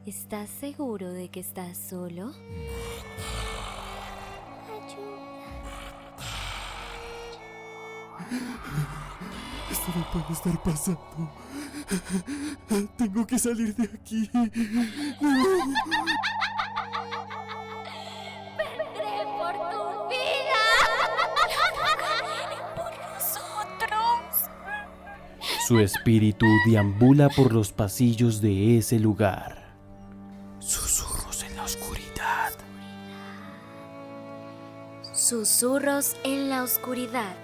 ¿Estás seguro de que estás solo? Esto no puede estar pasando. Tengo que salir de aquí. ¡Vendré por tu vida! ¡Por nosotros! Su espíritu deambula por los pasillos de ese lugar. Susurros en la oscuridad. Susurros en la oscuridad.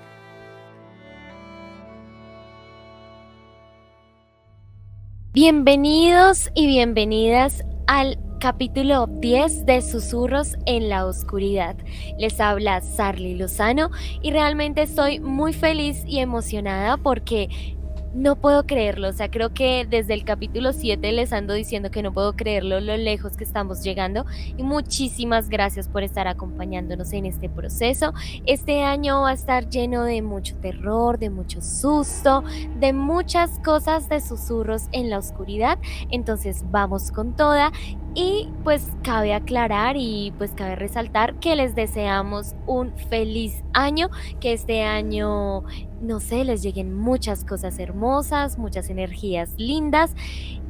Bienvenidos y bienvenidas al capítulo 10 de Susurros en la Oscuridad. Les habla Sarly Lozano y realmente estoy muy feliz y emocionada porque no puedo creerlo. O sea, creo que desde el capítulo 7 les ando diciendo que no puedo creerlo lo lejos que estamos llegando, y muchísimas gracias por estar acompañándonos en este proceso. Este año va a estar lleno de mucho terror, de mucho susto, de muchas cosas de susurros en la oscuridad. Entonces vamos con toda. Y pues cabe aclarar y pues cabe resaltar que les deseamos un feliz año, que este año, no sé, les lleguen muchas cosas hermosas, muchas energías lindas.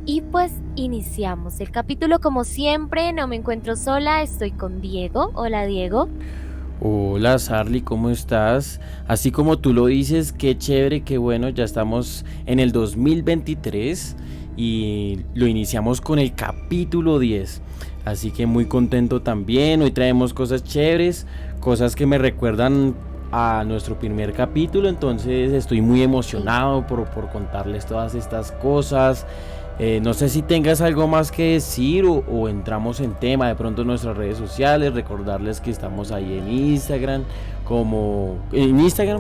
Y pues iniciamos el capítulo como siempre. No me encuentro sola, estoy con Diego. Hola, Diego. Hola Sarly, ¿cómo estás? Así como tú lo dices, qué chévere, qué bueno, ya estamos en el 2023 y lo iniciamos con el capítulo 10. Así que muy contento también, hoy traemos cosas chéveres, cosas que me recuerdan a nuestro primer capítulo, entonces estoy muy emocionado por contarles todas estas cosas. No sé si tengas algo más que decir o entramos en tema de pronto en nuestras redes sociales, recordarles que estamos ahí en Instagram,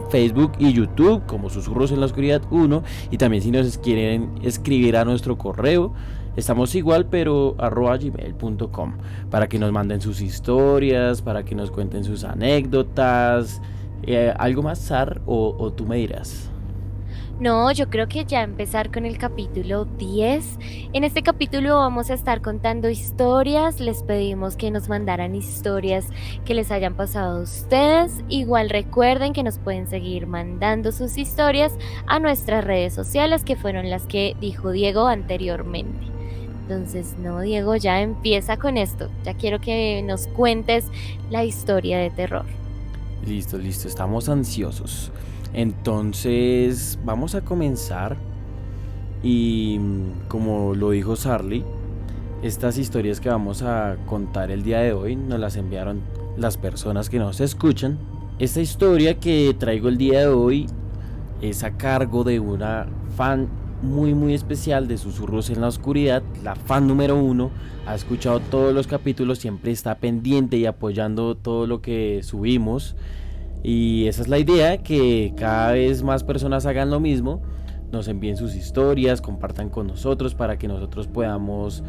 Facebook y YouTube como Susurros en la Oscuridad 1, y también si nos quieren escribir a nuestro correo, estamos igual pero @gmail.com, para que nos manden sus historias, para que nos cuenten sus anécdotas, algo más, Sar, o tú me dirás. No, yo creo que ya empezar con el capítulo 10. En este capítulo vamos a estar contando historias. Les pedimos que nos mandaran historias que les hayan pasado a ustedes. Igual recuerden que nos pueden seguir mandando sus historias a nuestras redes sociales, que fueron las que dijo Diego anteriormente. Entonces, no, Diego, ya empieza con esto. Ya quiero que nos cuentes la historia de terror. Listo, estamos ansiosos. Entonces vamos a comenzar y como lo dijo Sarly, estas historias que vamos a contar el día de hoy nos las enviaron las personas que nos escuchan. Esta historia que traigo el día de hoy es a cargo de una fan muy especial de Susurros en la Oscuridad, la fan número 1, ha escuchado todos los capítulos, siempre está pendiente y apoyando todo lo que subimos. Y esa es la idea, que cada vez más personas hagan lo mismo, nos envíen sus historias, compartan con nosotros para que nosotros podamos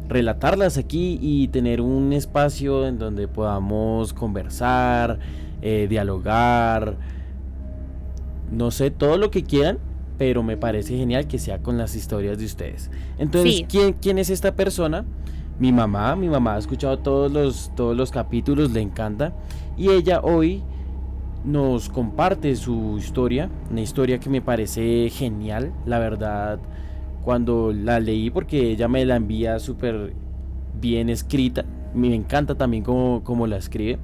relatarlas aquí y tener un espacio en donde podamos conversar, dialogar, no sé, todo lo que quieran, pero me parece genial que sea con las historias de ustedes. Entonces, Sí. ¿quién es esta persona? Mi mamá ha escuchado todos los capítulos, le encanta, y ella hoy nos comparte su historia, una historia que me parece genial, la verdad, cuando la leí, porque ella me la envía súper bien escrita, me encanta también cómo la escribe.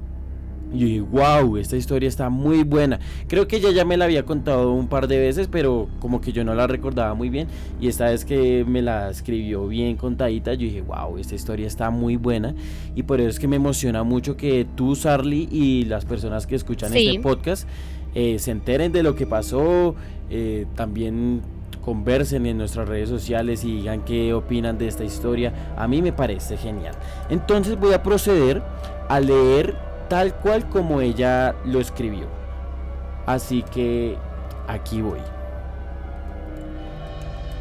Y yo dije, wow, esta historia está muy buena. Creo que ella ya me la había contado un par de veces, pero como que yo no la recordaba muy bien. Y esta vez que me la escribió bien contadita, yo dije, wow, esta historia está muy buena. Y por eso es que me emociona mucho que tú, Sarly, y las personas que escuchan este Sí. podcast se enteren de lo que pasó. También conversen en nuestras redes sociales y digan qué opinan de esta historia. A mí me parece genial. Entonces voy a proceder a leer tal cual como ella lo escribió. Así que aquí voy.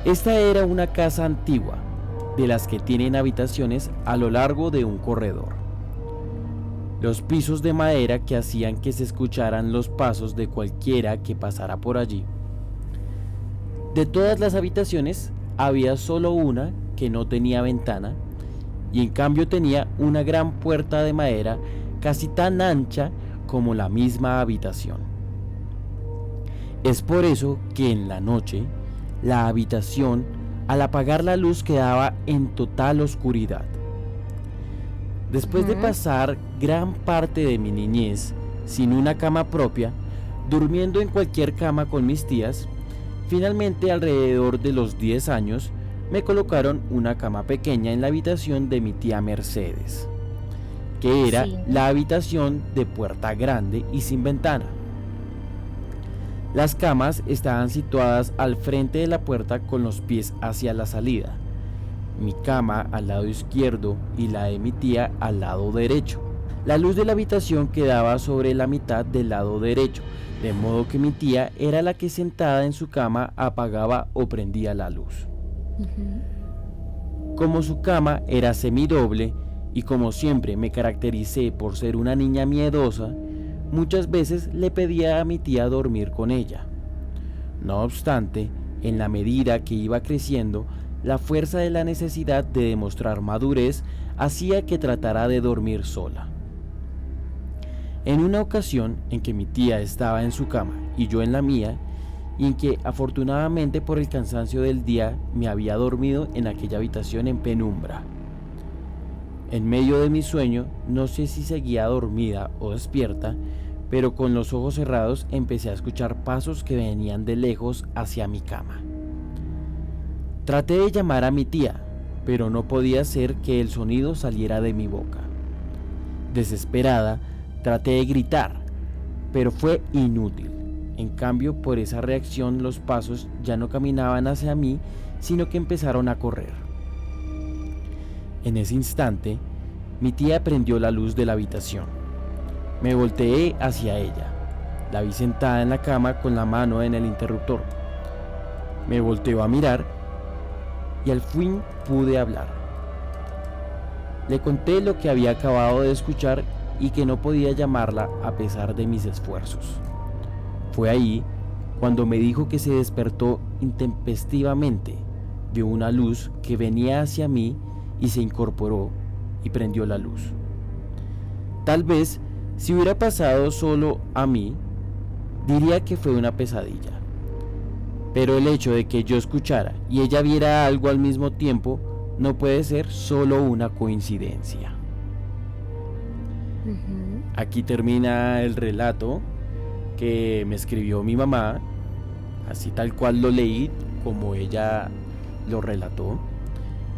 Esta era una casa antigua, de las que tienen habitaciones a lo largo de un corredor. Los pisos de madera que hacían que se escucharan los pasos de cualquiera que pasara por allí. De todas las habitaciones, había solo una que no tenía ventana y en cambio tenía una gran puerta de madera casi tan ancha como la misma habitación. Es por eso que en la noche la habitación, al apagar la luz, quedaba en total oscuridad. Después de pasar gran parte de mi niñez sin una cama propia, durmiendo en cualquier cama con mis tías, finalmente alrededor de los 10 años me colocaron una cama pequeña en la habitación de mi tía Mercedes, que era la habitación de puerta grande y sin ventana. Las camas estaban situadas al frente de la puerta con los pies hacia la salida, mi cama al lado izquierdo y la de mi tía al lado derecho. La luz de la habitación quedaba sobre la mitad del lado derecho, de modo que mi tía era la que sentada en su cama apagaba o prendía la luz. Como su cama era semidoble y como siempre me caractericé por ser una niña miedosa, muchas veces le pedía a mi tía dormir con ella. No obstante, en la medida que iba creciendo, la fuerza de la necesidad de demostrar madurez hacía que tratara de dormir sola. En una ocasión en que mi tía estaba en su cama y yo en la mía, y en que afortunadamente por el cansancio del día me había dormido en aquella habitación en penumbra. En medio de mi sueño, no sé si seguía dormida o despierta, pero con los ojos cerrados empecé a escuchar pasos que venían de lejos hacia mi cama. Traté de llamar a mi tía, pero no podía hacer que el sonido saliera de mi boca. Desesperada, traté de gritar, pero fue inútil. En cambio, por esa reacción, los pasos ya no caminaban hacia mí, sino que empezaron a correr. En ese instante, mi tía prendió la luz de la habitación. Me volteé hacia ella. La vi sentada en la cama con la mano en el interruptor. Me volteó a mirar y al fin pude hablar. Le conté lo que había acabado de escuchar y que no podía llamarla a pesar de mis esfuerzos. Fue ahí cuando me dijo que se despertó intempestivamente, vio una luz que venía hacia mí y se incorporó y prendió la luz. Tal vez, si hubiera pasado solo a mí, diría que fue una pesadilla. Pero el hecho de que yo escuchara y ella viera algo al mismo tiempo no puede ser solo una coincidencia. Aquí termina el relato que me escribió mi mamá, así tal cual lo leí como ella lo relató.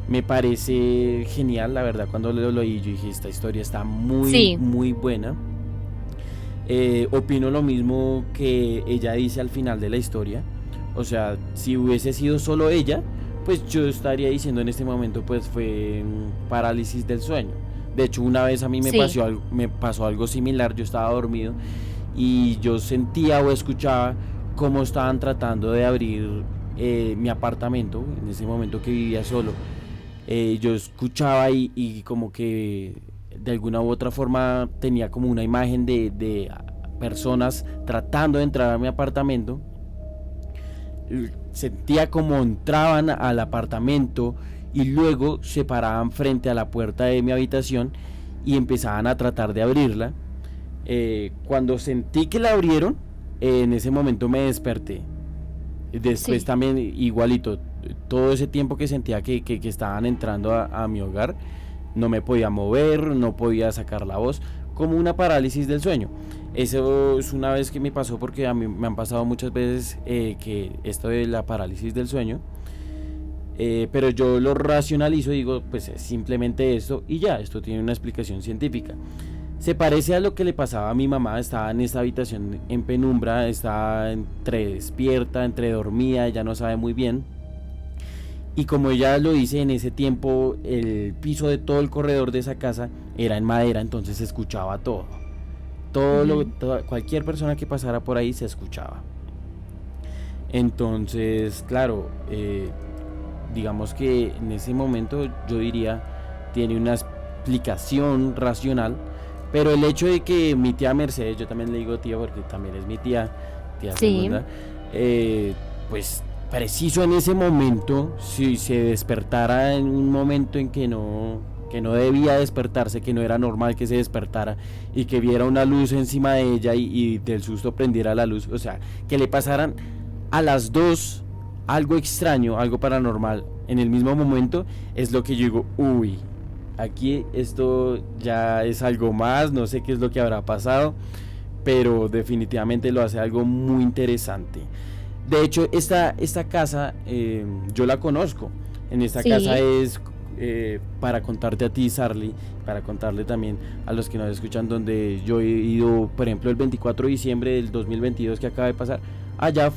Me parece genial, la verdad, cuando lo leí yo dije, esta historia está muy buena. Opino lo mismo que ella dice al final de la historia. O sea, si hubiese sido solo ella, pues yo estaría diciendo en este momento pues fue parálisis del sueño. De hecho, una vez a mí me pasó algo similar. Yo estaba dormido y yo sentía o escuchaba cómo estaban tratando de abrir mi apartamento, en ese momento que vivía solo. Yo escuchaba y como que de alguna u otra forma tenía como una imagen de personas tratando de entrar a mi apartamento. Sentía como entraban al apartamento y luego se paraban frente a la puerta de mi habitación y empezaban a tratar de abrirla. Cuando sentí que la abrieron, en ese momento me desperté. Después también igualito, todo ese tiempo que sentía que estaban entrando a mi hogar, no me podía mover, no podía sacar la voz, como una parálisis del sueño. Eso es una vez que me pasó, porque a mí me han pasado muchas veces que esto de la parálisis del sueño, pero yo lo racionalizo y digo, pues es simplemente esto y ya, esto tiene una explicación científica. Se parece a lo que le pasaba a mi mamá. Estaba en esta habitación en penumbra, estaba entre despierta, entre dormida, ella no sabe muy bien. Y como ella lo dice, en ese tiempo el piso de todo el corredor de esa casa era en madera, entonces se escuchaba todo. Cualquier persona que pasara por ahí se escuchaba. Entonces, claro, digamos que en ese momento yo diría tiene una explicación racional. Pero el hecho de que mi tía Mercedes, yo también le digo tía porque también es mi tía segunda, pues preciso en ese momento, si se despertara en un momento en que no que no debía despertarse, que no era normal que se despertara y que viera una luz encima de ella y del susto prendiera la luz, o sea, que le pasaran a las dos algo extraño, algo paranormal en el mismo momento, es lo que yo digo, uy, aquí esto ya es algo más, no sé qué es lo que habrá pasado, pero definitivamente lo hace algo muy interesante. De hecho, esta casa yo la conozco. En esta casa Sí, es, para contarte a ti, Sarly, para contarle también a los que nos escuchan, donde yo he ido, por ejemplo, el 24 de diciembre del 2022 que acaba de pasar. Allá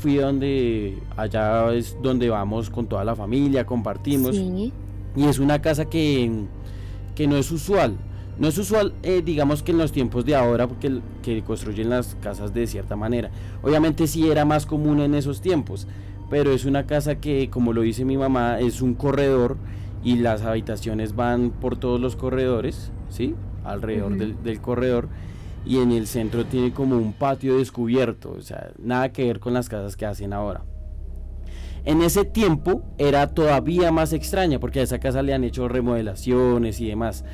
es donde vamos con toda la familia, compartimos. sí. Y es una casa que no es usual. No es usual, digamos que en los tiempos de ahora, porque que construyen las casas de cierta manera. Obviamente sí era más común en esos tiempos, pero es una casa que, como lo dice mi mamá, es un corredor y las habitaciones van por todos los corredores, ¿sí? Alrededor Ujú. del corredor, y en el centro tiene como un patio descubierto, o sea, nada que ver con las casas que hacen ahora. En ese tiempo era todavía más extraña porque a esa casa le han hecho remodelaciones y demás.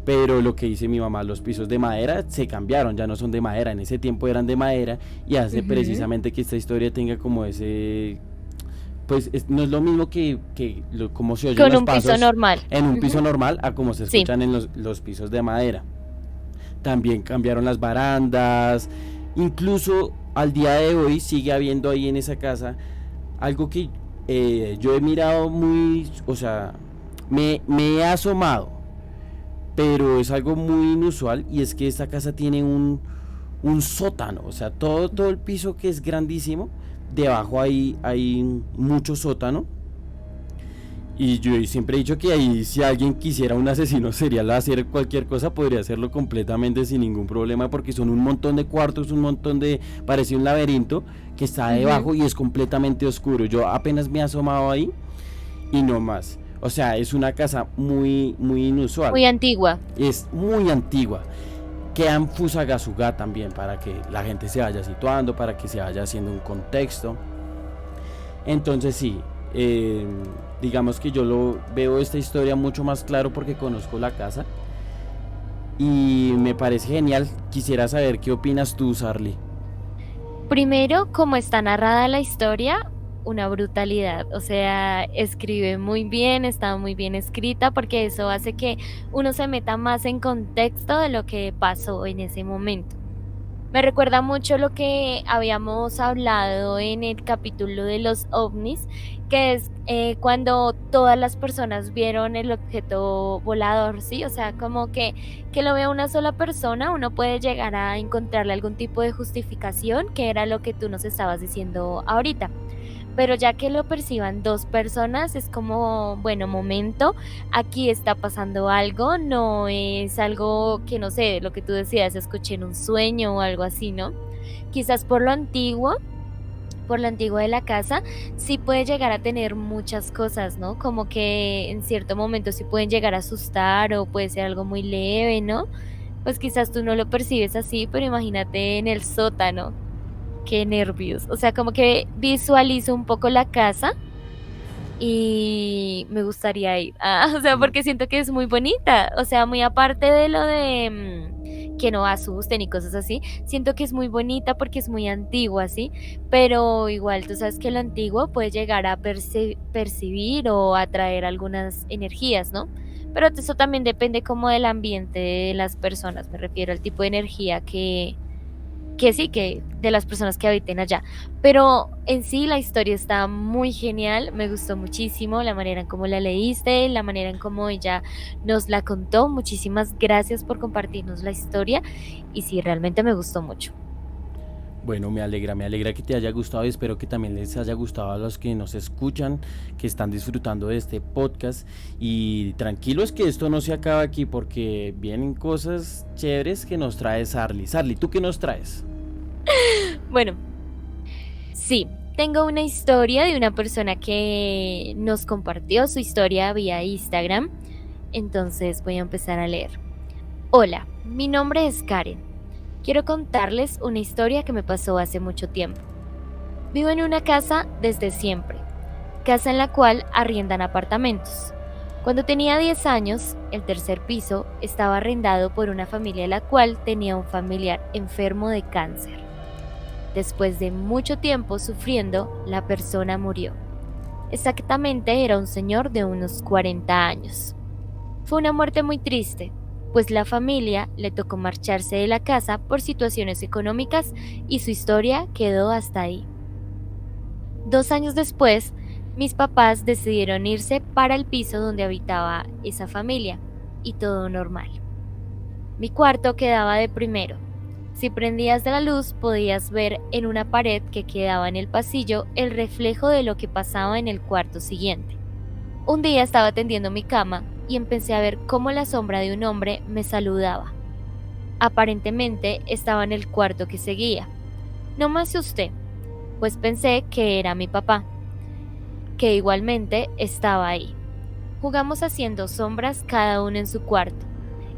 Pero lo que dice mi mamá, los pisos de madera se cambiaron, ya no son de madera, en ese tiempo eran de madera y hace Ujú. precisamente que esta historia tenga como ese... Pues no es lo mismo como se oyen Con los un piso pasos normal. en un Ujú. piso normal a como se Sí. escuchan en los pisos de madera. También cambiaron las barandas, incluso al día de hoy sigue habiendo ahí en esa casa algo que yo he mirado muy, o sea, me he asomado, pero es algo muy inusual y es que esta casa tiene un sótano, o sea, todo el piso que es grandísimo, debajo hay mucho sótano. Y yo siempre he dicho que ahí si alguien quisiera un asesino serial hacer cualquier cosa podría hacerlo completamente sin ningún problema porque son un montón de cuartos, un montón de... parece un laberinto que está Ujú. debajo y es completamente oscuro. Yo apenas me he asomado ahí y no más. O sea, es una casa muy inusual. Muy antigua. Es muy antigua. Queda en Fusagasugá también para que la gente se vaya situando, para que se vaya haciendo un contexto. Entonces sí, eh, digamos que yo lo veo esta historia mucho más claro porque conozco la casa y me parece genial. Quisiera saber qué opinas tú, Sarly. Primero, como está narrada la historia, una brutalidad. O sea, escribe muy bien, está muy bien escrita, porque eso hace que uno se meta más en contexto de lo que pasó en ese momento. Me recuerda mucho lo que habíamos hablado en el capítulo de los ovnis, que es cuando todas las personas vieron el objeto volador, ¿sí? O sea, como que lo vea una sola persona, uno puede llegar a encontrarle algún tipo de justificación, que era lo que tú nos estabas diciendo ahorita. Pero ya que lo perciban dos personas, es como, bueno, momento, aquí está pasando algo, no es algo que no sé, lo que tú decías, escuché en un sueño o algo así, ¿no? Quizás por lo antiguo de la casa, sí puede llegar a tener muchas cosas, ¿no? Como que en cierto momento sí pueden llegar a asustar o puede ser algo muy leve, ¿no? Pues quizás tú no lo percibes así, pero imagínate en el sótano. Qué nervios. O sea, como que visualizo un poco la casa y me gustaría ir. O sea, Mm. porque siento que es muy bonita. O sea, muy aparte de lo de que no asusten y cosas así, siento que es muy bonita porque es muy antigua, ¿sí? Pero igual tú sabes que lo antiguo puede llegar a percibir o atraer algunas energías, ¿no? Pero eso también depende como del ambiente de las personas, me refiero al tipo de energía que sí, que de las personas que habiten allá. Pero en sí la historia está muy genial, me gustó muchísimo la manera en cómo la leíste, la manera en cómo ella nos la contó. Muchísimas gracias por compartirnos la historia y sí, realmente me gustó mucho. Bueno, me alegra que te haya gustado y espero que también les haya gustado a los que nos escuchan, que están disfrutando de este podcast. Y tranquilos que esto no se acaba aquí porque vienen cosas chéveres que nos trae Sarly. Sarly, ¿tú qué nos traes? Bueno, sí, tengo una historia de una persona que nos compartió su historia vía Instagram, entonces voy a empezar a leer. Hola, mi nombre es Karen. Quiero contarles una historia que me pasó hace mucho tiempo. Vivo en una casa desde siempre, casa en la cual arriendan apartamentos. Cuando tenía 10 años, el tercer piso estaba arrendado por una familia la cual tenía un familiar enfermo de cáncer. Después de mucho tiempo sufriendo, la persona murió. Exactamente era un señor de unos 40 años. Fue una muerte muy triste, pues la familia le tocó marcharse de la casa por situaciones económicas y su historia quedó hasta ahí. 2 años después, mis papás decidieron irse para el piso donde habitaba esa familia, y todo normal. Mi cuarto quedaba de primero. Si prendías de la luz podías ver en una pared que quedaba en el pasillo el reflejo de lo que pasaba en el cuarto siguiente. Un día estaba tendiendo mi cama y empecé a ver cómo la sombra de un hombre me saludaba. Aparentemente estaba en el cuarto que seguía. No me asusté, pues pensé que era mi papá, que igualmente estaba ahí. Jugamos haciendo sombras cada uno en su cuarto,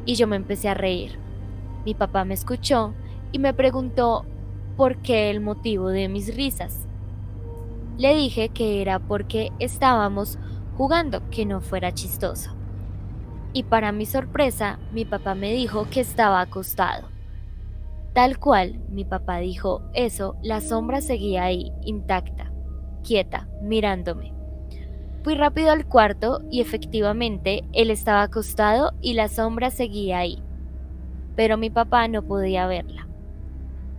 y yo me empecé a reír. Mi papá me escuchó y me preguntó por qué el motivo de mis risas. Le dije que era porque estábamos jugando, que no fuera chistoso. Y para mi sorpresa, mi papá me dijo que estaba acostado. Tal cual mi papá dijo eso, la sombra seguía ahí, intacta, quieta, mirándome. Fui rápido al cuarto y efectivamente él estaba acostado y la sombra seguía ahí, pero mi papá no podía verla.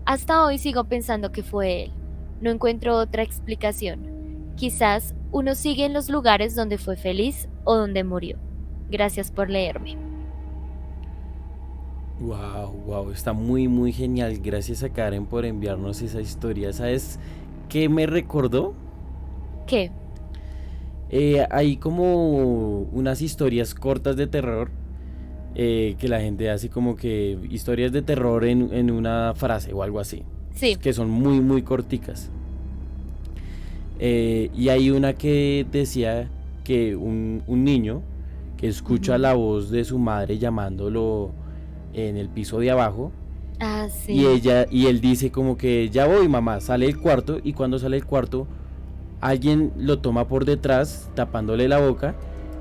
Hasta hoy sigo pensando que fue él. No encuentro otra explicación. Quizás uno sigue en los lugares donde fue feliz o donde murió. Gracias por leerme. Wow, está muy genial. Gracias a Karen por enviarnos esa historia. ¿Sabes qué me recordó? ¿Qué? Hay como unas historias cortas de terror que la gente hace como que historias de terror en una frase o algo así. Sí. Que son muy corticas. Y hay una que decía que un niño que escucha la voz de su madre llamándolo en el piso de abajo. Ah, sí. Y él dice como que ya voy mamá, sale del cuarto, y cuando sale del cuarto alguien lo toma por detrás tapándole la boca.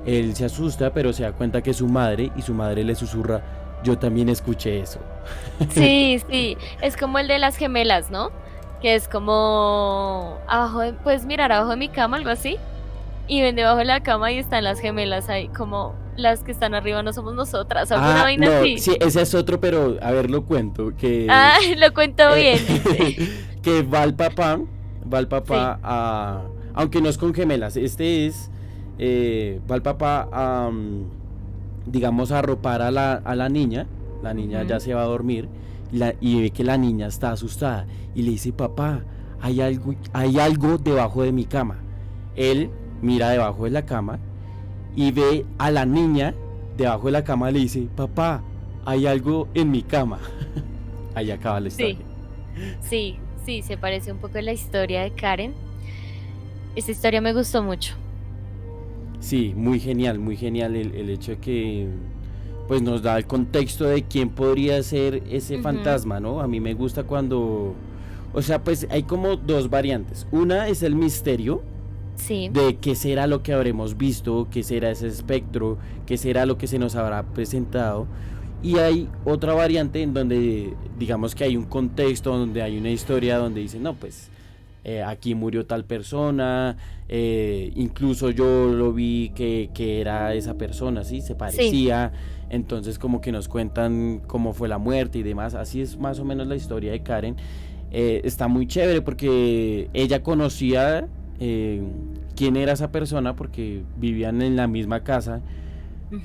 Él se asusta pero se da cuenta que es su madre, y su madre le susurra: yo también escuché eso. Sí, es como el de las gemelas, ¿no? Que es como puedes mirar abajo de mi cama, algo así. Y ven debajo de la cama y están las gemelas ahí, como las que están arriba no somos nosotras, alguna vaina no, así. sí, ese es otro, pero a ver, lo cuento, que Lo cuento bien, dice. que va el papá Sí. aunque no es con gemelas, este es, va el papá a, digamos, a arropar a la niña. La niña ya se va a dormir, y ve que la niña está asustada y le dice: papá, hay algo debajo de mi cama. Él mira debajo de la cama y ve a la niña debajo de la cama, le dice: papá, hay algo en mi cama. Ahí acaba la historia. Sí, se parece un poco a la historia de Karen. Esta historia me gustó mucho. Sí, muy genial el hecho de que pues nos da el contexto de quién podría ser ese fantasma, ¿no? A mí me gusta cuando, o sea, pues hay como dos variantes. Una es el misterio, Sí. de qué será lo que habremos visto, qué será ese espectro, qué será lo que se nos habrá presentado. Y hay otra variante en donde digamos que hay un contexto, donde hay una historia donde dicen: no, pues aquí murió tal persona, incluso yo lo vi que era esa persona, ¿sí? Se parecía. Entonces como que nos cuentan cómo fue la muerte y demás. Así es más o menos la historia de Karen. Está muy chévere porque ella conocía quién era esa persona, porque vivían en la misma casa,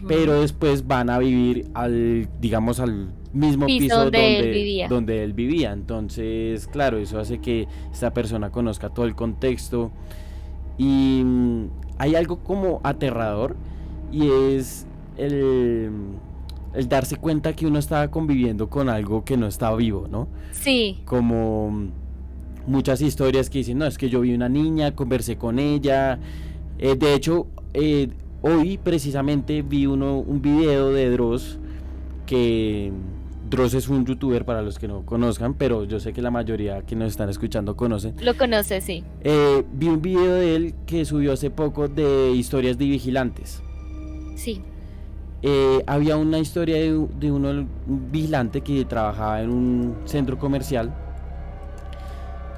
pero después van a vivir al mismo piso donde él vivía. Entonces, claro, eso hace que esta persona conozca todo el contexto. Y hay algo como aterrador, y es el darse cuenta que uno estaba conviviendo con algo que no estaba vivo, ¿no? Sí. Como muchas historias que dicen: no, es que yo vi una niña, conversé con ella. De hecho, hoy precisamente vi un video de Dross, que Dross es un youtuber para los que no conozcan, pero yo sé que la mayoría que nos están escuchando conocen. Lo conoce, sí. Vi un video de él que subió hace poco de historias de vigilantes. Sí, Había una historia de un vigilante que trabajaba en un centro comercial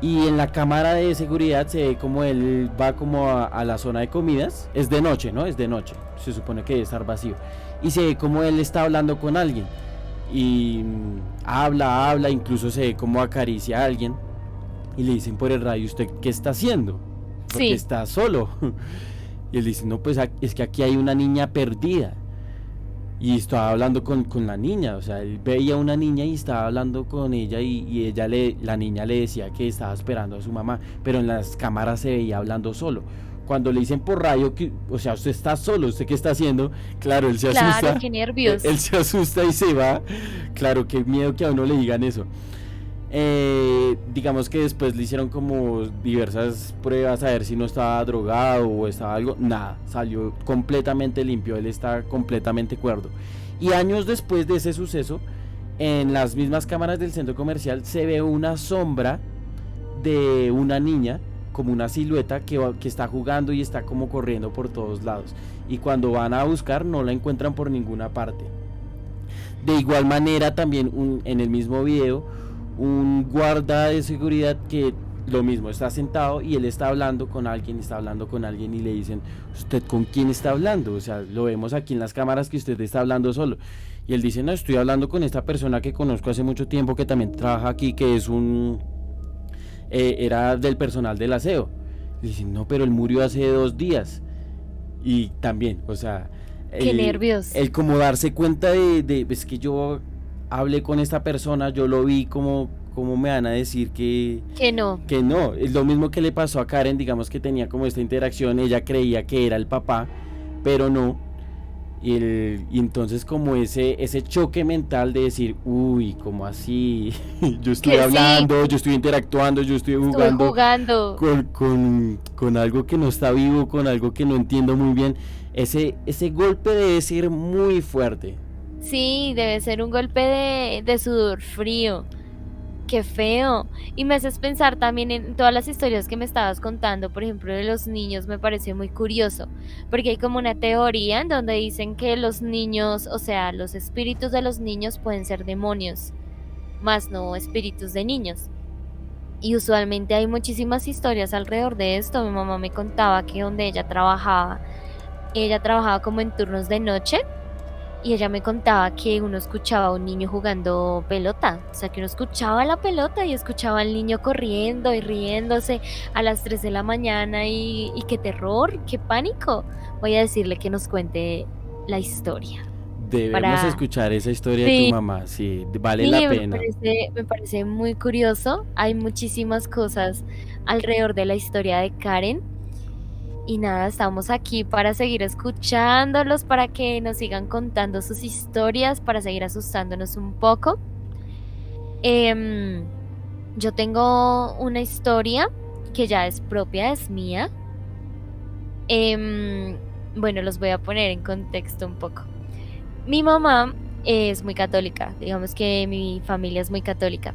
y en la cámara de seguridad se ve como él va como a la zona de comidas. Es de noche, ¿no? Es de noche. Se supone que debe estar vacío. Y se ve como él está hablando con alguien. Y habla, incluso se ve como acaricia a alguien. Y le dicen por el radio, ¿usted qué está haciendo? Porque sí. está solo. Y él dice, no, pues es que aquí hay una niña perdida. Y estaba hablando con la niña, o sea, él veía a una niña y estaba hablando con ella y la niña le decía que estaba esperando a su mamá, pero en las cámaras se veía hablando solo. Cuando le dicen por radio que, o sea, usted está solo, ¿usted qué está haciendo? Claro, él se Claro, asusta, qué él nervios. se asusta y se va. Claro, qué miedo que a uno le digan eso. Digamos que después le hicieron como diversas pruebas a ver si no estaba drogado o estaba algo. Nada, salió completamente limpio, él está completamente cuerdo. Y años después de ese suceso, en las mismas cámaras del centro comercial se ve una sombra de una niña, como una silueta que está jugando y está como corriendo por todos lados. Y cuando van a buscar no la encuentran por ninguna parte. De igual manera también en el mismo video un guarda de seguridad que lo mismo está sentado y él está hablando con alguien y le dicen, ¿usted con quién está hablando? O sea, lo vemos aquí en las cámaras que usted está hablando solo. Y él dice, no, estoy hablando con esta persona que conozco hace mucho tiempo que también trabaja aquí, que es era del personal del aseo. Le dicen, no, pero él murió hace 2 días. Y también, o sea, Qué nervios. el como darse cuenta es que yo hablé con esta persona, yo lo vi, como me van a decir Que no. que no. Es lo mismo que le pasó a Karen, digamos que tenía como esta interacción, ella creía que era el papá, pero no. Y entonces como ese choque mental de decir, uy, ¿cómo así? Yo estoy Que sí, hablando, yo estoy interactuando, yo estoy estuve jugando jugando. con algo que no está vivo, con algo que no entiendo muy bien. Ese golpe debe ser muy fuerte. Sí, debe ser un golpe de sudor frío. Qué feo. Y me haces pensar también en todas las historias que me estabas contando, por ejemplo, de los niños, me parece muy curioso, porque hay como una teoría en donde dicen que los niños, o sea, los espíritus de los niños pueden ser demonios, más no espíritus de niños. Y usualmente hay muchísimas historias alrededor de esto. Mi mamá me contaba que donde ella trabajaba como en turnos de noche y ella me contaba que uno escuchaba a un niño jugando pelota, o sea, que uno escuchaba la pelota y escuchaba al niño corriendo y riéndose a las 3 de la mañana y qué terror, qué pánico. Voy a decirle que nos cuente la historia Debemos para... escuchar esa historia de tu Sí, mamá, sí, vale la sí, pena. me parece muy curioso. Hay muchísimas cosas alrededor de la historia de Karen. Y nada, estamos aquí para seguir escuchándolos, para que nos sigan contando sus historias, para seguir asustándonos un poco. Em, yo tengo una historia que ya es propia, es mía. Em, bueno, los voy a poner en contexto un poco. Mi mamá es muy católica, digamos que mi familia es muy católica,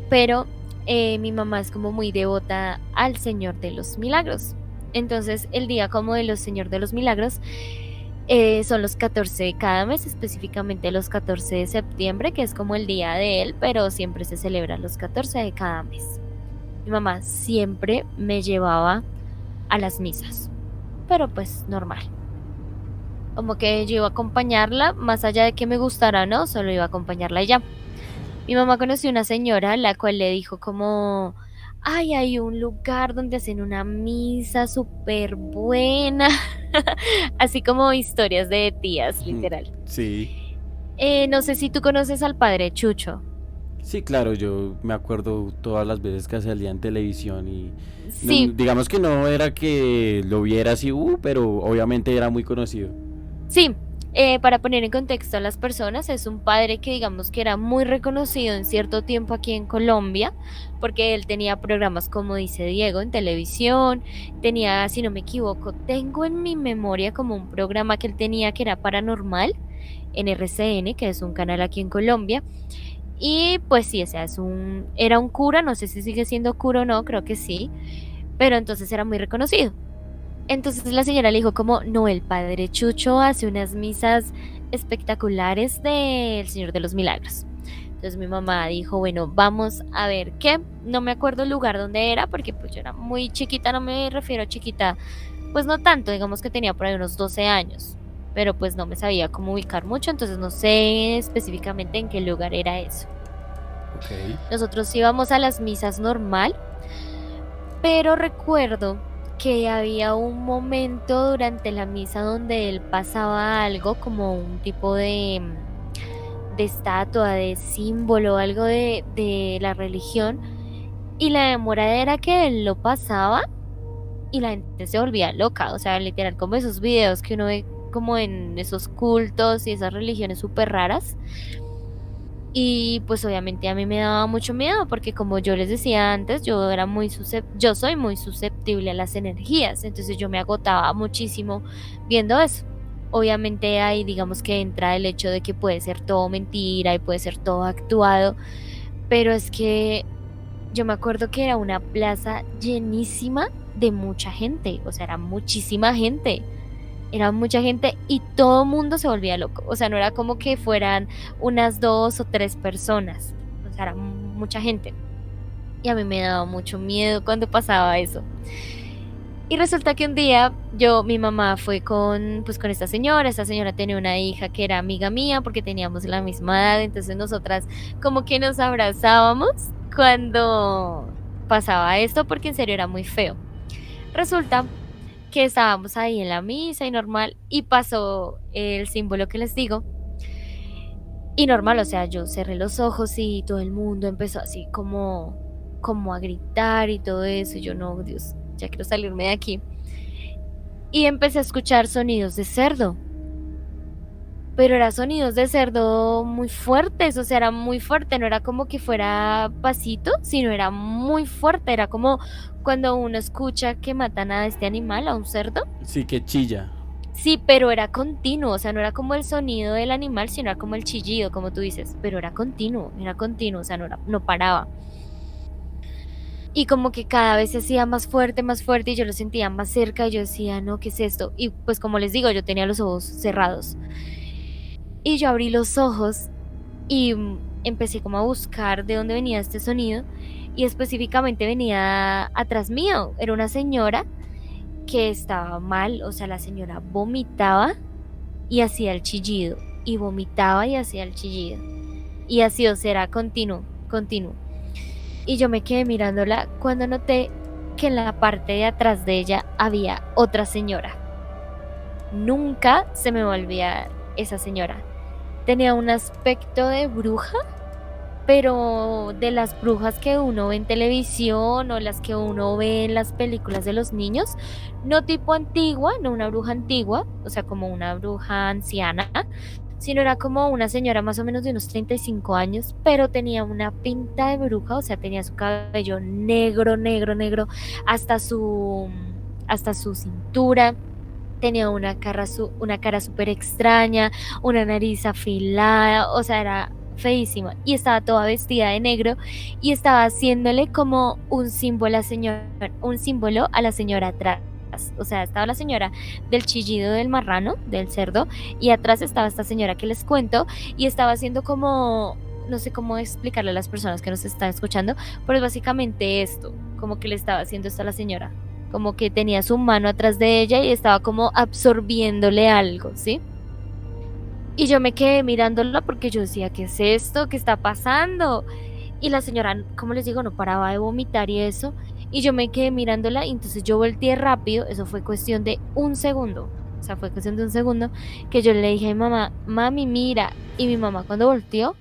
pero mi mamá es como muy devota al Señor de los Milagros. Entonces, el día como de los Señor de los Milagros son los 14 de cada mes, específicamente los 14 de septiembre, que es como el día de él, pero siempre se celebra los 14 de cada mes. Mi mamá siempre me llevaba a las misas, pero pues normal. Como que yo iba a acompañarla, más allá de que me gustara o no, solo iba a acompañarla y ya. Mi mamá conoció una señora, la cual le dijo como, ay, hay un lugar donde hacen una misa súper buena, así como historias de tías, literal. Sí, No sé si tú conoces al padre Chucho. sí, claro, yo me acuerdo todas las veces que salía en televisión y Sí, digamos que no era que lo viera así, pero obviamente era muy conocido. sí, para poner en contexto a las personas, es un padre que digamos que era muy reconocido en cierto tiempo aquí en Colombia, porque él tenía programas como dice Diego en televisión, tenía, si no me equivoco, tengo en mi memoria como un programa que él tenía que era paranormal en RCN, que es un canal aquí en Colombia, y pues sí, o sea, era un cura, no sé si sigue siendo cura o no, creo que sí, pero entonces era muy reconocido. Entonces la señora le dijo como, no, el padre Chucho hace unas misas espectaculares del Señor de los Milagros. Entonces mi mamá dijo, bueno, vamos a ver qué. No me acuerdo el lugar donde era, porque pues yo era muy chiquita, no me refiero a chiquita, pues no tanto, digamos que tenía por ahí unos 12 años, pero pues no me sabía cómo ubicar mucho, entonces no sé específicamente en qué lugar era eso. Ok. Nosotros íbamos a las misas normal, pero recuerdo que había un momento durante la misa donde él pasaba algo como un tipo de estatua, de símbolo, algo de la religión, y la demora era que él lo pasaba y la gente se volvía loca, o sea, literal como esos videos que uno ve como en esos cultos y esas religiones súper raras. Y pues obviamente a mí me daba mucho miedo porque como yo les decía antes, yo soy muy susceptible a las energías, entonces yo me agotaba muchísimo viendo eso. Obviamente ahí digamos que entra el hecho de que puede ser todo mentira y puede ser todo actuado, pero es que yo me acuerdo que era una plaza llenísima de mucha gente, o sea, era muchísima gente. Era mucha gente y todo el mundo se volvía loco. O sea, no era como que fueran unas dos o tres personas. O sea, era mucha gente. Y a mí me daba mucho miedo cuando pasaba eso. Y resulta que un día mi mamá fue pues con esta señora tenía una hija que era amiga mía porque teníamos la misma edad, entonces nosotras como que nos abrazábamos cuando pasaba esto porque en serio era muy feo. Resulta que estábamos ahí en la misa y normal, y pasó el símbolo que les digo, y normal, o sea, yo cerré los ojos y todo el mundo empezó así como a gritar y todo eso, y yo no, Dios, ya quiero salirme de aquí. Y empecé a escuchar sonidos de cerdo, pero eran sonidos de cerdo muy fuertes, o sea, era muy fuerte, no era como que fuera pasito, sino era muy fuerte, era como cuando uno escucha que matan a este animal, a un cerdo. Sí, que chilla. Sí, pero era continuo, o sea, no era como el sonido del animal, sino era como el chillido, como tú dices, pero era continuo, o sea, no paraba. Y como que cada vez se hacía más fuerte y yo lo sentía más cerca y yo decía, no, ¿qué es esto? Y pues como les digo, yo tenía los ojos cerrados. Y yo abrí los ojos y empecé como a buscar de dónde venía este sonido y específicamente venía atrás mío, era una señora que estaba mal, o sea, la señora vomitaba y hacía el chillido, y vomitaba y hacía el chillido. Y así, o sea, era continuo, continuo. Y yo me quedé mirándola cuando noté que en la parte de atrás de ella había otra señora. Nunca se me va a olvidar esa señora. Tenía un aspecto de bruja, pero de las brujas que uno ve en televisión o las que uno ve en las películas de los niños, no tipo antigua, no una bruja antigua, o sea, como una bruja anciana, sino era como una señora más o menos de unos 35 años, pero tenía una pinta de bruja, o sea, tenía su cabello negro, negro, negro, hasta hasta su cintura. Tenía una cara súper extraña, una nariz afilada, o sea, era feísima. Y estaba toda vestida de negro y estaba haciéndole como un símbolo a la señora atrás. O sea, estaba la señora del chillido del marrano, del cerdo, y atrás estaba esta señora que les cuento y estaba haciendo como, no sé cómo explicarle a las personas que nos están escuchando, pero es básicamente esto, como que le estaba haciendo esto a la señora, como que tenía su mano atrás de ella y estaba como absorbiéndole algo, ¿sí? Y yo me quedé mirándola porque yo decía, ¿qué es esto? ¿Qué está pasando? Y la señora, como les digo, no paraba de vomitar y eso. Y yo me quedé mirándola y entonces yo volteé rápido, eso fue cuestión de un segundo. O sea, fue cuestión de un segundo que yo le dije a mi mamá, mami, mira. Y mi mamá cuando volteó,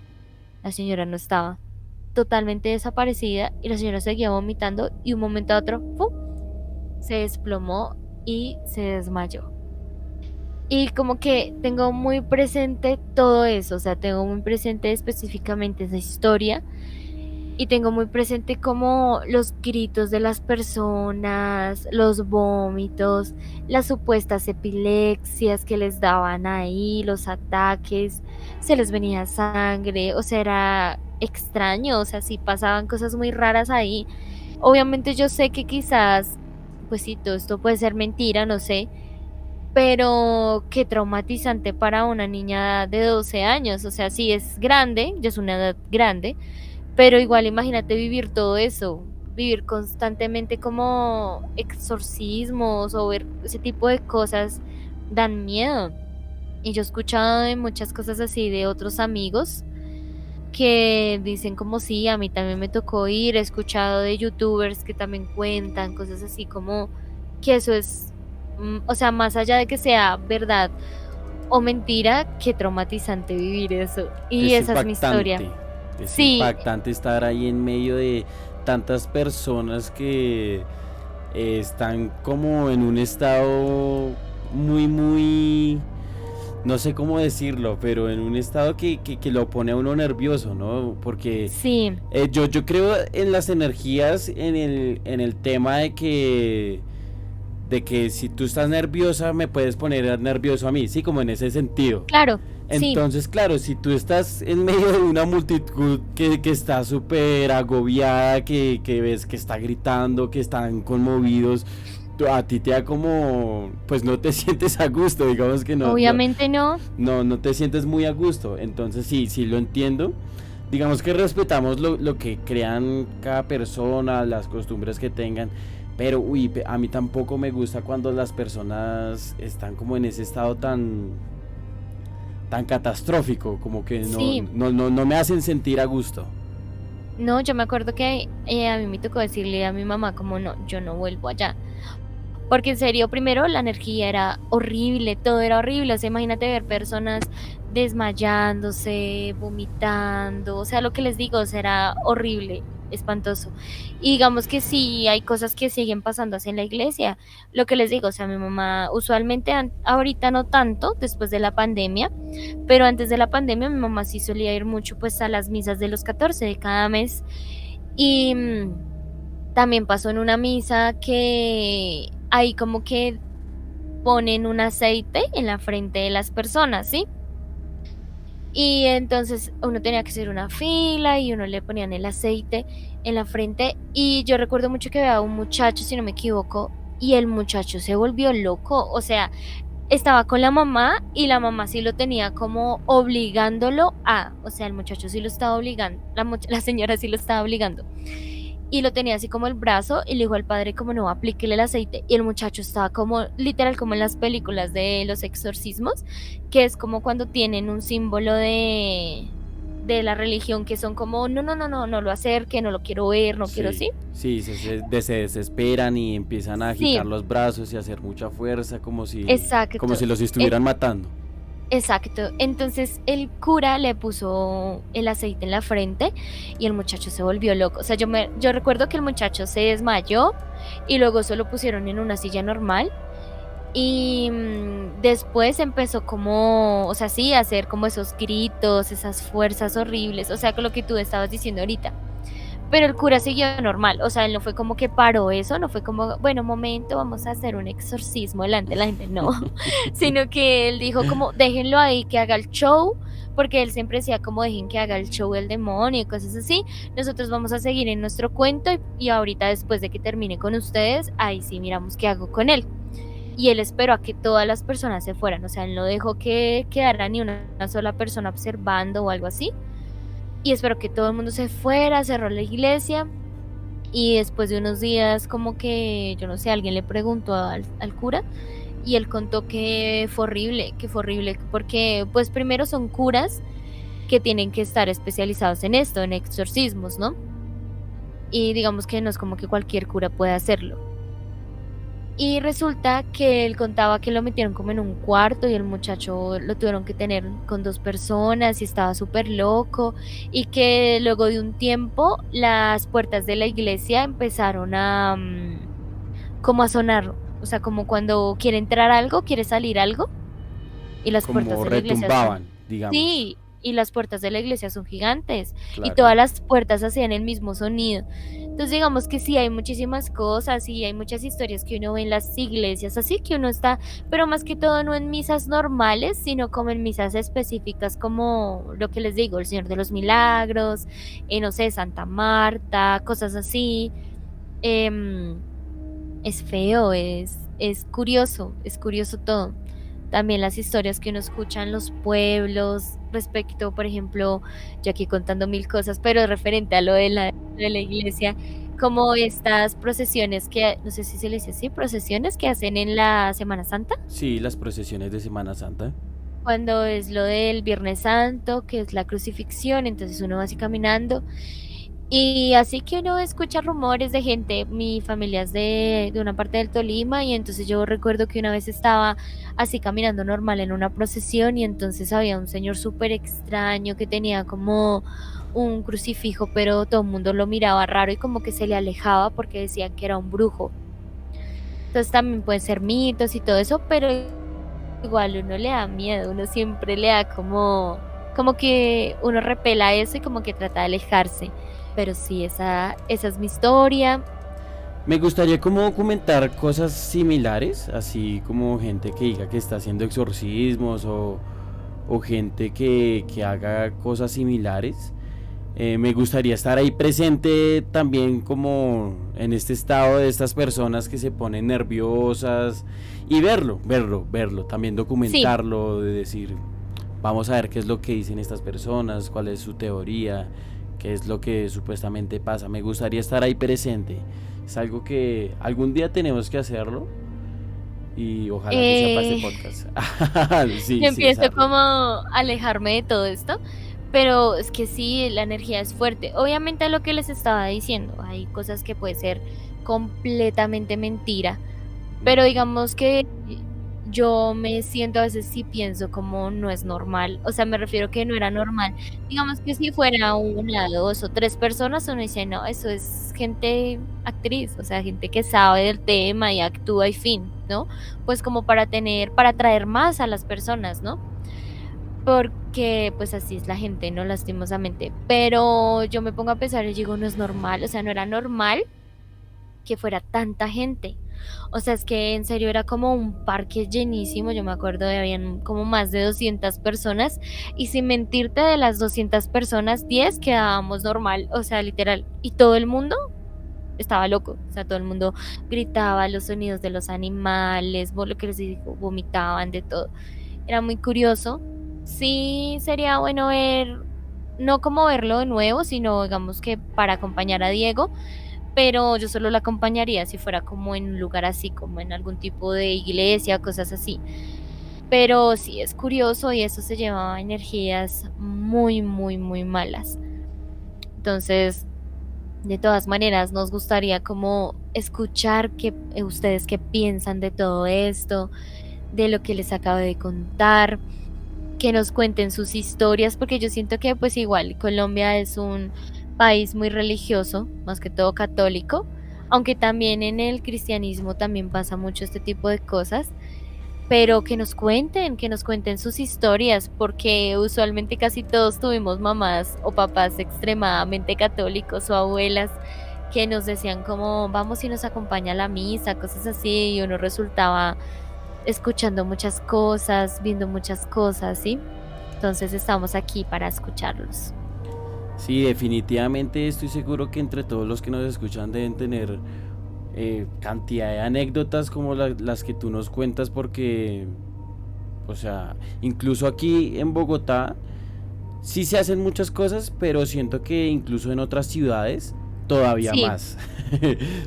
la señora no estaba, totalmente desaparecida y la señora seguía vomitando y un momento a otro, ¡pum!, se desplomó y se desmayó. Y como que tengo muy presente todo eso, o sea, tengo muy presente específicamente esa historia y tengo muy presente como los gritos de las personas, los vómitos, las supuestas epilepsias que les daban ahí, los ataques, se les venía sangre, o sea, era extraño, o sea, sí pasaban cosas muy raras ahí. Obviamente yo sé que quizás pues sí, todo esto puede ser mentira, no sé, pero qué traumatizante para una niña de 12 años, o sea, sí es grande, ya es una edad grande, pero igual imagínate vivir todo eso, vivir constantemente como exorcismos o ver ese tipo de cosas dan miedo. Y yo he escuchado de muchas cosas así de otros amigos que dicen como sí, a mí también me tocó ir, he escuchado de youtubers que también cuentan cosas así como que eso es, o sea, más allá de que sea verdad o mentira, qué traumatizante vivir eso. Y esa es mi historia. es Sí, impactante estar ahí en medio de tantas personas que están como en un estado muy, no sé cómo decirlo, pero en un estado que lo pone a uno nervioso, ¿no? Porque sí, yo creo en las energías, en el tema de que si tú estás nerviosa me puedes poner nervioso a mí, sí, como en ese sentido. claro, sí, Entonces, claro, si tú estás en medio de una multitud que está súper agobiada, que ves que está gritando, que están conmovidos, a ti te da como, pues no te sientes a gusto, digamos que obviamente no. no te sientes muy a gusto. Entonces sí, sí lo entiendo. Digamos que respetamos lo que crean cada persona, las costumbres que tengan. Pero uy, a mí tampoco me gusta cuando las personas están como en ese estado tan catastrófico, como que Sí, no me hacen sentir a gusto. no, yo me acuerdo que a mí me tocó decirle a mi mamá como no, yo no vuelvo allá. Porque en serio, primero la energía era horrible, todo era horrible. O sea, imagínate ver personas desmayándose, vomitando, o sea, lo que les digo, o sea, era horrible, espantoso. Y digamos que sí, hay cosas que siguen pasando así en la iglesia. Lo que les digo, o sea, mi mamá usualmente, ahorita no tanto, después de la pandemia, pero antes de la pandemia mi mamá sí solía ir mucho pues a las misas de los 14 de cada mes. Y también pasó en una misa que ahí como que ponen un aceite en la frente de las personas, ¿sí? Y entonces uno tenía que hacer una fila y uno le ponían el aceite en la frente. Y yo recuerdo mucho que había un muchacho, si no me equivoco, y el muchacho se volvió loco. O sea, estaba con la mamá y la mamá sí lo tenía como obligándolo a, o sea, el muchacho sí lo estaba obligando, la señora sí lo estaba obligando y lo tenía así como el brazo y le dijo al padre como no, aplíquele el aceite y el muchacho estaba como literal como en las películas de los exorcismos, que es como cuando tienen un símbolo de la religión que son como no, no, no, no, no lo acerque, no lo quiero ver, no quiero, Sí, ¿sí? sí, se desesperan y empiezan a Sí, agitar los brazos y a hacer mucha fuerza como exacto. si los En- estuvieran matando. Exacto. Entonces el cura le puso el aceite en la frente y el muchacho se volvió loco. O sea, yo recuerdo que el muchacho se desmayó y luego se lo pusieron en una silla normal y después empezó como, o sea, sí, a hacer como esos gritos, esas fuerzas horribles, o sea, con lo que tú estabas diciendo ahorita. Pero el cura siguió normal, o sea, él no fue como que paró eso, no fue como, bueno, momento, vamos a hacer un exorcismo delante de la gente, no, sino que él dijo como, déjenlo ahí, que haga el show, porque él siempre decía como, dejen que haga el show el demonio y cosas así, nosotros vamos a seguir en nuestro cuento y ahorita después de que termine con ustedes, ahí sí miramos qué hago con él. Y él esperó a que todas las personas se fueran, o sea, él no dejó que quedara ni una sola persona observando o algo así, y esperó que todo el mundo se fuera, cerró la iglesia y después de unos días como que, yo no sé, alguien le preguntó al cura y él contó que fue horrible, porque pues primero son curas que tienen que estar especializados en esto, en exorcismos, ¿no? Y digamos que no es como que cualquier cura puede hacerlo. Y resulta que él contaba que lo metieron como en un cuarto y el muchacho lo tuvieron que tener con dos personas y estaba súper loco y que luego de un tiempo las puertas de la iglesia empezaron a como a sonar, o sea, como cuando quiere entrar algo, quiere salir algo y las puertas Como de la iglesia son, retumbaban, digamos. sí, y las puertas de la iglesia son gigantes y Claro. todas las puertas hacían el mismo sonido. Entonces digamos que sí, hay muchísimas cosas y hay muchas historias que uno ve en las iglesias, así que uno está, pero más que todo no en misas normales, sino como en misas específicas como lo que les digo, el Señor de los Milagros, no sé, Santa Marta, cosas así. em, es feo, es curioso todo. También las historias que uno escucha en los pueblos respecto, por ejemplo, yo aquí contando mil cosas, pero referente a de la iglesia, como estas procesiones que, no sé si se les dice así, procesiones que hacen en la Semana Santa, Sí, las procesiones de Semana Santa. cuando es lo del Viernes Santo, que es la crucifixión, entonces uno va así caminando. Y así que uno escucha rumores de gente, mi familia es de una parte del Tolima y entonces yo recuerdo que una vez estaba así caminando normal en una procesión y entonces había un señor súper extraño que tenía como un crucifijo, pero todo el mundo lo miraba raro y como que se le alejaba porque decían que era un brujo. Entonces también pueden ser mitos y todo eso, pero igual uno le da miedo, uno siempre le da como que uno repela eso y como que trata de alejarse. Pero sí, esa es mi historia. Me gustaría como documentar cosas similares, así como gente que diga que está haciendo exorcismos o gente que haga cosas similares. Me gustaría estar ahí presente también como en este estado de estas personas que se ponen nerviosas y verlo, también Sí, documentarlo, de decir, vamos a ver qué es lo que dicen estas personas, cuál es su teoría, qué es lo que supuestamente pasa. Me gustaría estar ahí presente. Es algo que algún día tenemos que hacerlo y ojalá que sea para este eh, podcast. yo Sí, sí, es empiezo Harley. como a alejarme de todo esto, pero es que sí, la energía es fuerte. Obviamente lo que les estaba diciendo, hay cosas que puede ser completamente mentira. Pero digamos que yo me siento a veces sí pienso como no es normal, o sea, me refiero que no era normal. Digamos que si fuera una, dos o tres personas, uno dice, no, eso es gente actriz, o sea, gente que sabe del tema y actúa y fin, ¿no? Pues como para tener, para atraer más a las personas, ¿no? Porque pues así es la gente, ¿no? Lastimosamente. Pero yo me pongo a pensar y digo, no es normal, o sea, no era normal que fuera tanta gente. O sea, es que en serio era como un parque llenísimo, yo me acuerdo de habían como más de 200 personas y sin mentirte de las 200 personas, 10 quedábamos normal, o sea, literal, y todo el mundo estaba loco, o sea, todo el mundo gritaba los sonidos de los animales, lo que les digo, vomitaban de todo. Era muy curioso. Sí, sería bueno ver, no como verlo de nuevo, sino digamos que para acompañar a Diego, pero yo solo la acompañaría si fuera como en un lugar así, como en algún tipo de iglesia, cosas así. Pero sí es curioso y eso se lleva energías muy, muy, muy malas. Entonces, de todas maneras, nos gustaría como escuchar ustedes qué piensan de todo esto, de lo que les acabo de contar, que nos cuenten sus historias, porque yo siento que pues igual Colombia es un país muy religioso, más que todo católico, aunque también en el cristianismo también pasa mucho este tipo de cosas, pero que nos cuenten sus historias, porque usualmente casi todos tuvimos mamás o papás extremadamente católicos o abuelas que nos decían como vamos y nos acompaña a la misa, cosas así, y uno resultaba escuchando muchas cosas, viendo muchas cosas, ¿sí? Entonces estamos aquí para escucharlos. Sí, definitivamente estoy seguro que entre todos los que nos escuchan deben tener cantidad de anécdotas como las que tú nos cuentas porque, o sea, incluso aquí en Bogotá sí se hacen muchas cosas, pero siento que incluso en otras ciudades todavía Sí, más.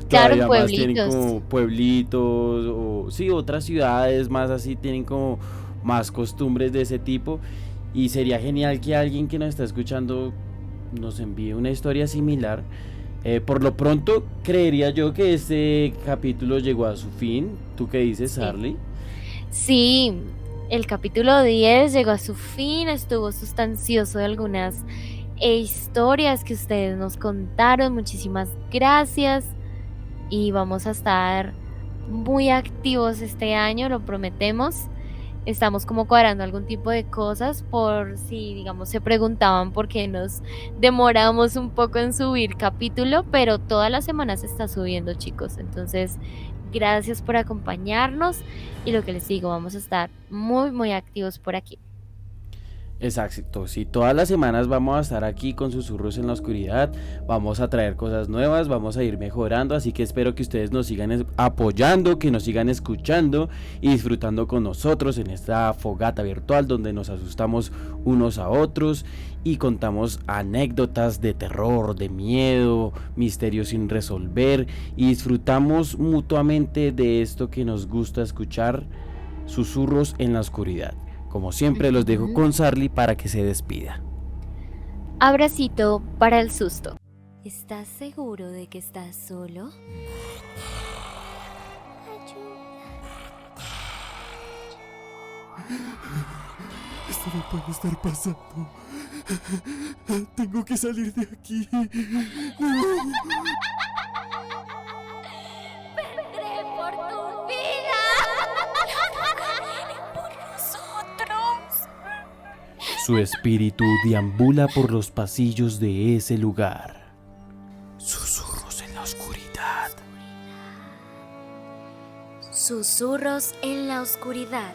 claro, en Todavía más tienen pueblitos. como pueblitos o sí, otras ciudades más así tienen como más costumbres de ese tipo y sería genial que alguien que nos está escuchando nos envíe una historia similar. Por lo pronto, creería yo que este capítulo llegó a su fin. ¿Tú qué dices, Sí. Harley? Sí, el capítulo 10 llegó a su fin, estuvo sustancioso de algunas historias que ustedes nos contaron. Muchísimas gracias y vamos a estar muy activos este año, lo prometemos. Estamos como cuadrando algún tipo de cosas por si, digamos, se preguntaban por qué nos demoramos un poco en subir capítulo, pero todas las semanas se está subiendo, chicos. Entonces, gracias por acompañarnos y lo que les digo, vamos a estar muy, muy activos por aquí. Exacto, sí, todas las semanas vamos a estar aquí con Susurros en la Oscuridad, vamos a traer cosas nuevas, vamos a ir mejorando, así que espero que ustedes nos sigan apoyando, que nos sigan escuchando y disfrutando con nosotros en esta fogata virtual donde nos asustamos unos a otros y contamos anécdotas de terror, de miedo, misterios sin resolver y disfrutamos mutuamente de esto que nos gusta escuchar, Susurros en la Oscuridad. Como siempre los dejo Ujú. con Sarly para que se despida. Abracito para el susto. ¿Estás seguro de que estás solo? Esto no puede estar pasando. Tengo que salir de aquí. ¡Vendré por tu vida! ¡Por nosotros! Su espíritu deambula por los pasillos de ese lugar. Susurros en la oscuridad. Susurros en la oscuridad.